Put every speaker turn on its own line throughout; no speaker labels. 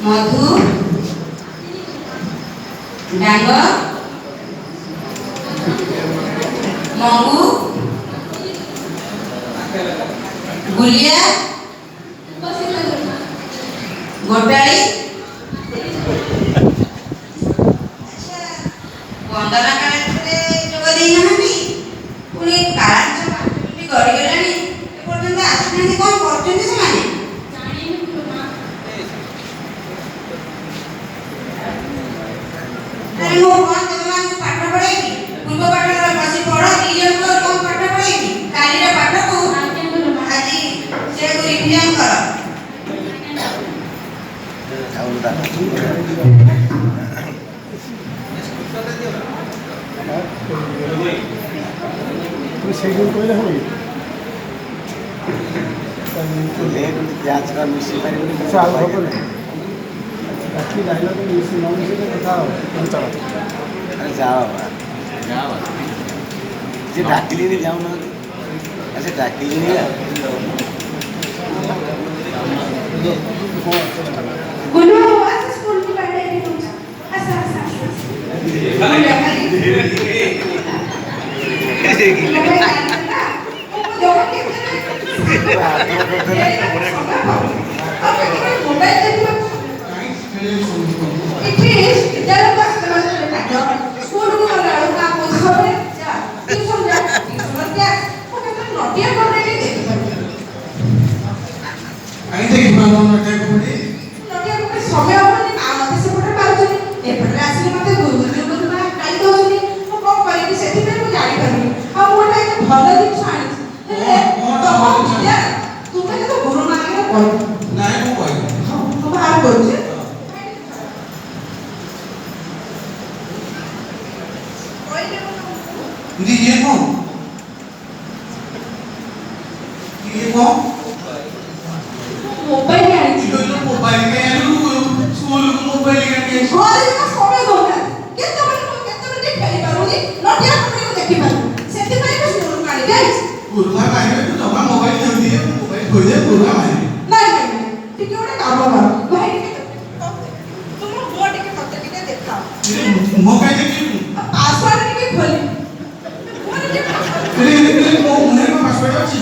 मधु डांग मंगू गुलिया गोटाड़ी वंदना कार्यक्रम जोग देना पुणी कालांश गड़गलानी एपर्तंत आसुना कौन करते अरे मो कौन तुम पाठ पढ़ेगी पूर्व पाठ बस पढ़ निजन को कौन पाठ पढ़ेगी काली पाठ को आज से रिविजन कर
शेड्यूल कहले हो
जांच कर मिसी पारिबनी
साल होबो बाकी रहला तो मिसी न मिसी तो कथा हो चलो
अरे जाओ जे डाकिली रे जाऊ ना ऐसे डाकिली रे
गुनु आज स्कूल की पढ़ाई नहीं हो ऐसा
कैसे की
समय सेपटे पार्टी एपटे आसिक मत गुरु गाई दौरान कौन करी से जापर भल जिन तुम्हें तो गुरु मांगे बाहर कर मोबाइल
मोबाइल स्कूल मोबाइल
समय दौना केतबे खेली पारुनी नटिया कंपनी को देखि पारु सेति पई को स्कूल काढी गाइस
गुरुमा मारिबे तू जमा मोबाइल दे दिए मोबाइल खोल दे गुरुमा मारिबे
नहीं टिके ओटे काम कर भाई तुम बोर्ड के पत्ते के देखा
मोबाइल देखी
पासवर्ड के खोली
रे मो मुने में पासवर्ड अछि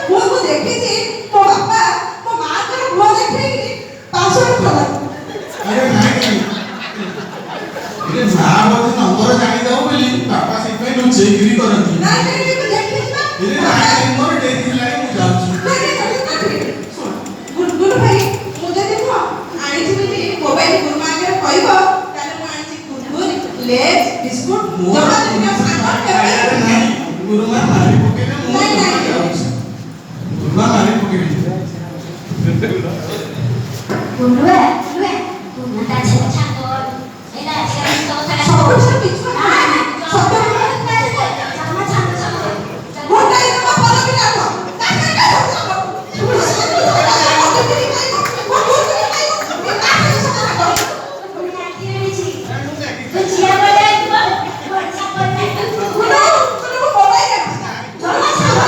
वो देखी थी तो बापा वो मां को वो देखी पासवर्ड खोला
अरे नहीं रे मां बोले नंबर जानि दो बोली पापा से पे नु चेकरी करंती
नहीं देखी ना
रे नहीं मोर देखि लाई मु जाउछु
गुरु भाई मुझे देखो आनी थी मोबाइल गुरु मां के कहबो ताले मु आनी थी कुरकुर लेज बिस्कुट जमा दुनिया सामान के
नहीं गुरुमा मारि पके ने मु जाउछु गुरुमा मारि पके
गुरुए तू नटा छे छातो एला छे तो साला
सब कुछ सब
जमा छातो
मोटा इतना पाला भी ना था ताके का
तू जिया बोले तू व्हाट्सएप पर नहीं
गुरु तुम मोबाइल है जमा छावा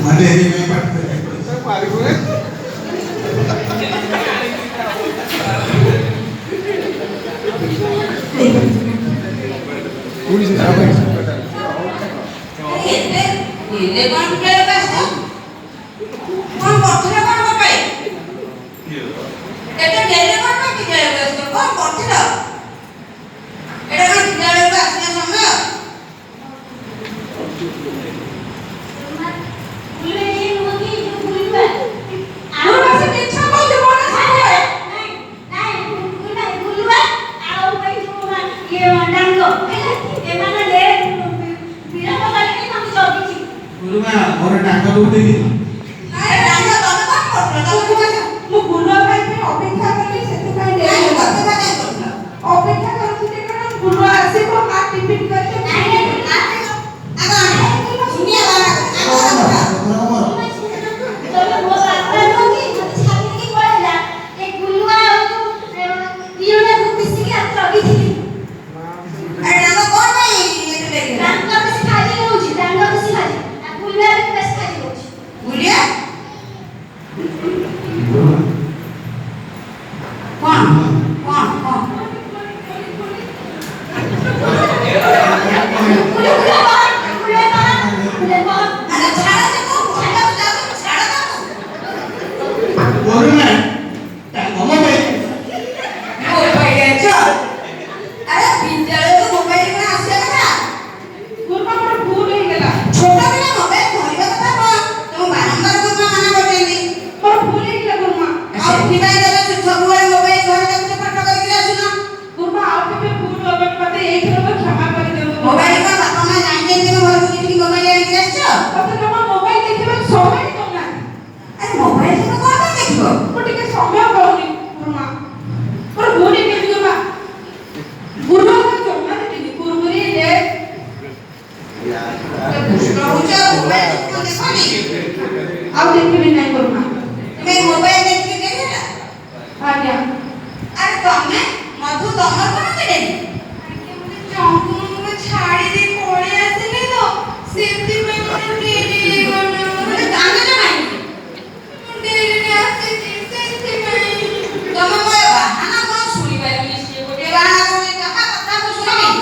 मारे रे में पट मारि पके
पूरी से साफ है
ये कौन के पास कौन करथिला कौन पाई एटा डेरे कौन पाई के जाय कौन करथिला एटा कौन विद्यालय को आसने समय
नहीं
ନା ଘରେ ଟାଙ୍କା ଉଠେଇକି
ନାଇଁ ରାଜା ତମେ କଣ କରୁଛ ତମେ କଣ
ମୁଁ ଗୁରୁଆ ଭାଇ ପାଇଁ ଅପେକ୍ଷା କଲି ସେଥିପାଇଁ ଡେରି
ନାଇଁ
ହେଲା।
କଥା କାଇଁ କରୁଛ
ଅପେକ୍ଷା କରୁଥିଲି କାରଣ ଗୁରୁଆ ଆସିବ ମା ଟିଫିନ କରିବ।
ନାଇଁ
ଆଗ ଦୁନିଆ ବାହାରେ
ତମେ ମୋ ବାପା ନୁହଁ କି ମତେ ଛାଡ଼ିକି ପଳେଇଲା ଏ ଗୁଲୁଆ ଆଉ ଦିଜଣକୁ ମିଶିକି ଆମେ ଲଗେଇଥିଲି।
ଆରେ ରାଜା କଣ ପାଇଁ ଏତେ ଡେରି ହେଲା
ଡାଙ୍ଗ ବେଶୀ ଖାଲି ହଉଛି ଡାଙ୍ଗ ବେଶୀ ଖାଲି ଆଉ ଗୁଲୁଆ ବି ବେଶୀ ଖାଲି ହଉଛି।
ବୁଲିଆ କଣ ଆରେ ଛାଡ଼ ସେ କଣ ଛାଡ଼ ତାକୁ
କରୁନା ତମ ପାଇଁ
ମୋବାଇଲ ଅଛି ଆରେ ବିଦ୍ୟାଳୟକୁ ମୋବାଇଲ କଣ ଆସିବା କଥା
ଗୁରୁମା ମୋର ଭୁଲ ହେଇଗଲା।
ଛୋଟ ପିଲା ମୋବାଇଲ ଧରିବା କଥା କଣ ତମ ବାରମ୍ବାର ଗୁରୁମା ମନା କରୁଛନ୍ତି
ମୋର ଭୁଲ ହେଇଗଲା ଗୁରୁମା।
ସେଥିପାଇଁ ତମେ ସବୁବେଳେ ମୋବାଇଲ ଧରି ତାକୁ ପାଠ କରିକି ଆସୁନ
ଗୁରୁମା ଆଉ କେବେ ଭୁଲ ହବନି ମତେ ଏଇଥର କ୍ଷମା କରିଦିଅନ୍ତୁ।
ମୋବାଇଲ କଣ ବାପା ମା ଜାଣିଛନ୍ତି ତମେ ଘରକୁ କିଛି ମୋବାଇଲ ଆଣିକି ଆସିଛ
ମତେ ଜମା ମୋବାଇଲ ଦେଖିବାକୁ ସମୟ ଦଉନାହାନ୍ତି।
ଆରେ ମୋବାଇଲ ତମେ କଣ ପାଇଁ ଦେଖିବ
ମୁଁ ଟିକେ ସମୟ ପାଉନି ଗୁରୁମା। ମୋର ଭୁଲ ହେଇଗଲା ଗୁରୁମା। ଗୁରୁମା ମୁଁ ଜମା ଦେଖିନି କୁରୁକୁରି ଲେଟ୍
ଦୁଷ୍ଟ ହଉଛ ମୋବାଇଲ କଣ ଦେଖନି
ଆଉ ଦେଖିବି ନାହିଁ ଗୁରୁମା।
ତମେ ମୋବାଇଲ ଦେଖିକି ଡେରି ହେଲା
ଆଜ୍ଞା
ଆରେ ତମେ ମଧୁ ତମର କଣ ଡେରି ଚଙ୍କୁକୁ ଛାଡ଼ି ଦେଇ ପଳେଇ ଆସିଲି ତ ସେଥିପାଇଁ ମୋତେ ଡେରି ହେଇଗଲା ମୋତେ କାନ୍ଦୁଛ କାହିଁକି ମୁଁ ଡେରିରେ ଆସିଛି ସେଥିପାଇଁ ତମେ ମୋ ବାହାନା କଣ ଶୁଣିପାରିବି ସିଏ ଗୋଟିଏ ବାହାନା କହୁଛି କାହା କଥା ମୁଁ ଶୁଣିବି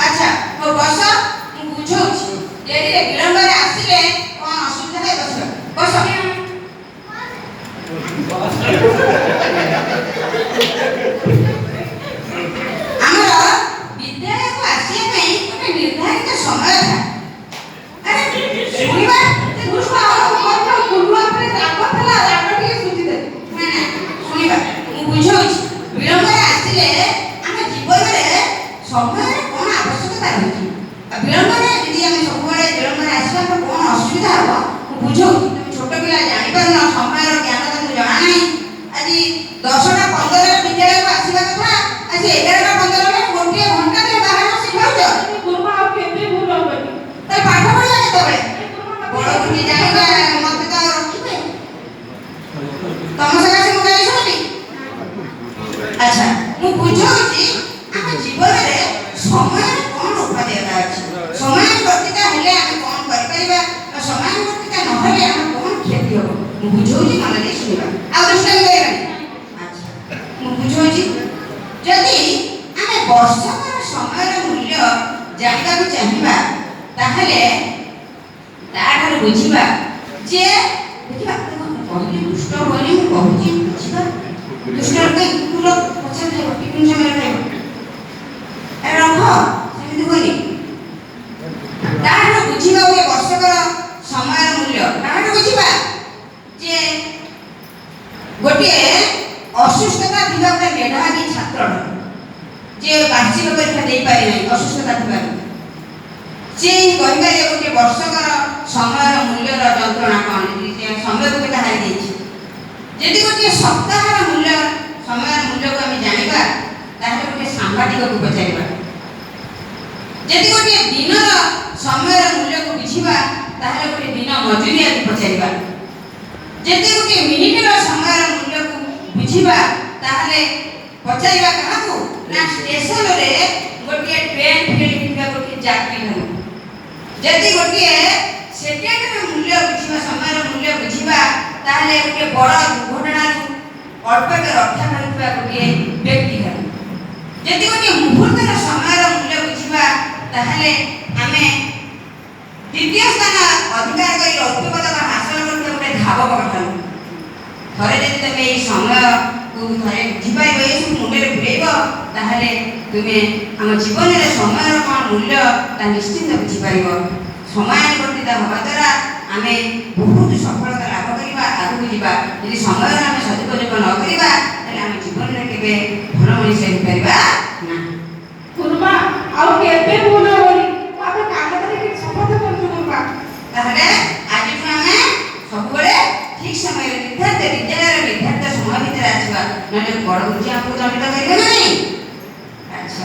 ଆଚ୍ଛା ହଉ ବସ ମୁଁ ବୁଝଉଛି ଡେରିରେ ବିଳମ୍ବରେ ଆସିଲେ କଣ ଅସୁବିଧା ହୁଏ ବସ ଆମର ବିଦ୍ୟାଳୟକୁ ଆସିବା ପାଇଁ ଗୋଟେ ନିର୍ଦ୍ଧାରିତ ସମୟ ଥାଏ ଆରେ ଶୁଣିବା
ଗୁରୁମା ଉପରେ ରାଗ ଥିଲା ରାଗ ଟିକେ ଶୁଝିଦେଲି।
ଶୁଣିବା ମୁଁ ବୁଝଉଛି ବିଳମ୍ବରେ ଆସିଲେ ଆମ ଜୀବନରେ ସମୟର କଣ ଆବଶ୍ୟକତା ରହିଛି ଆଉ ବିଳମ୍ବରେ ଯଦି ଆମେ ସବୁବେଳେ ବିଳମ୍ବରେ ଆସିବା ଆମର କଣ ଅସୁବିଧା ହବ ମୁଁ ବୁଝଉଛି ତମେ ଛୋଟ ପିଲା ଜାଣିପାରୁନ ସମୟର ଜ୍ଞାନ ତମକୁ ଜଣା ନାହିଁ ଆଜି 10ଟା 15ରେ ବିଦ୍ୟାଳୟକୁ ଆସିବା କଥା ଆଜି 11ଟା 15ରେ ଗୋଟିଏ ଘଣ୍ଟା ତମେ ବାହାରେ ବସି ଖାଉଛ
ଗୁରୁମା ଆଉ କେବେ ଭୁଲ ହବନି।
ତାହେଲେ ପାଠ ପଢିବା କେତେବେଳେ
ଗୁରୁମା
ବଡ଼ ବୁଦ୍ଧି ଜାଣିବା ମତେ ତ ରଖିବେ ତମ ସକାଶେ ମୁଁ କାହିଁ ଶୁଣିବି ଆଚ୍ଛା ମୁଁ ବୁଝଉଛି ଆମ ଜୀବନରେ ସମୟର କଣ ଉପାଦେୟତା ଅଛି ସମୟାନୁବର୍ତ୍ତିତା ହେଲେ ଆମେ କଣ କରିପାରିବା ଆଉ ସମୟାନୁବର୍ତ୍ତିତା ନହେଲେ ଆମର କଣ କ୍ଷତି ହବ ମୁଁ ବୁଝଉଛି ମନ ଦେଇ ଶୁଣିବା ଆଉ ଦୁଷ୍ଟାମି କରିବାନି ଆଚ୍ଛା ମୁଁ ବୁଝଉଛି ଯଦି ଆମେ ବର୍ଷକର ସମୟର ମୂଲ୍ୟ ଜାଣିବାକୁ ଚାହିଁବା ତାହେଲେ ତାଠାରୁ ବୁଝିବା ଯେ ଦେଖିବା କହିଲି ଦୁଷ୍ଟ ବୋଲି ମୁଁ କହୁଛି ବୁଝିବା ଦୁଷ୍ଟ କୁକୁର ପଛରେ ଖାଇବ ଟିଫିନ ସମୟରେ ଖାଇବ ରଖ ସେମିତି ହୁଏନି ତାଠାରୁ ବୁଝିବା ଗୋଟେ ବର୍ଷକର ସମୟର ମୂଲ୍ୟ ତାଠାରୁ ବୁଝିବା ଯେ ଗୋଟିଏ ଅସୁସ୍ଥତା ଥିବା ଗୋଟେ ମେଧାବୀ ଛାତ୍ର ଯେ ବାର୍ଷିକ ପରୀକ୍ଷା ଦେଇପାରେ ନାହିଁ ଅସୁସ୍ଥତା ଥିବାରୁ ସେ କହିପାରିବେ ଗୋଟିଏ ବର୍ଷକର ସମୟର ମୂଲ୍ୟର ଯନ୍ତ୍ରଣା କ'ଣ ଯଦି ସମୟକୁ କେତେ ହାରି ଦେଇଛି ଯଦି ଗୋଟିଏ ସପ୍ତାହର ମୂଲ୍ୟ ସମୟର ମୂଲ୍ୟକୁ ଆମେ ଜାଣିବା ତାହେଲେ ଗୋଟିଏ ସାମ୍ବାଦିକକୁ ପଚାରିବା ଯଦି ଗୋଟିଏ ଦିନର ସମୟର ମୂଲ୍ୟକୁ ବୁଝିବା ତାହେଲେ ଗୋଟିଏ ଦିନ ମଜୁରିଆକୁ ପଚାରିବା ଯଦି ଗୋଟିଏ ମିନିଟର ସମୟର ମୂଲ୍ୟକୁ ବୁଝିବା ତାହେଲେ ପଚାରିବା କାହାକୁ ନା ଷ୍ଟେସନରେ ଗୋଟିଏ ଟ୍ରେନ୍ ଫେରିଥିବା ଗୋଟିଏ ଯାତ୍ରୀଙ୍କୁ ଯଦି ଗୋଟିଏ ସେକେଣ୍ଡର ମୂଲ୍ୟ ବୁଝିବା ସମୟର ମୂଲ୍ୟ ବୁଝିବା ତାହେଲେ ଗୋଟିଏ ବଡ଼ ଦୁର୍ଘଟଣାରୁ ଅଳ୍ପକେ ରକ୍ଷା କରିଥିବା ଗୋଟିଏ ବ୍ୟକ୍ତିକୁ ଯଦି ଗୋଟିଏ ମୁହୂର୍ତ୍ତର ସମୟର ମୂଲ୍ୟ ବୁଝିବା ତାହେଲେ ଆମେ ଦ୍ୱିତୀୟ ସ୍ଥାନ ଅଧିକାର କରି ରୌପ୍ୟ ପଦକ ହାସଲ କରୁଥିବା ଗୋଟେ ଧାବକଠାରୁ ଥରେ ଯଦି ତମେ ଏଇ ସମୟକୁ ଥରେ ବୁଝିପାରିବ ଏସବୁ ମୁଣ୍ଡରେ ପୁରେଇବ ତାହେଲେ ତୁମେ ଆମ ଜୀବନରେ ସମୟର କ'ଣ ମୂଲ୍ୟ ତା ନିଶ୍ଚିନ୍ତ ବୁଝିପାରିବ ସମୟାନୁବର୍ତ୍ତିତା ହେବା ଦ୍ୱାରା ଆମେ ବହୁତ ସଫଳତା ଲାଭ କରିବା ଆଗକୁ ଯିବା ଯଦି ସମୟର ଆମେ ସଦୁପଯୋଗ ନ କରିବା ତାହେଲେ ଆମ ଜୀବନରେ କେବେ ଭଲ ମଣିଷ ହେଇପାରିବା ନାହିଁ
ଗୁରୁମା ଆଉ କେବେ ଭୁଲ ହବନି। ଆମେ କାମ
ସମସ୍ତେ ବିଦ୍ୟାଳୟର ନିର୍ଦ୍ଧାରିତ ସମୟ ଭିତରେ ଆସିବା, ନହେଲେ ବଡ଼ ଗୁରୁଜୀ ଆମକୁ ଦଣ୍ଡିତ କରିବେ ନା ନାହିଁ? ଆଚ୍ଛା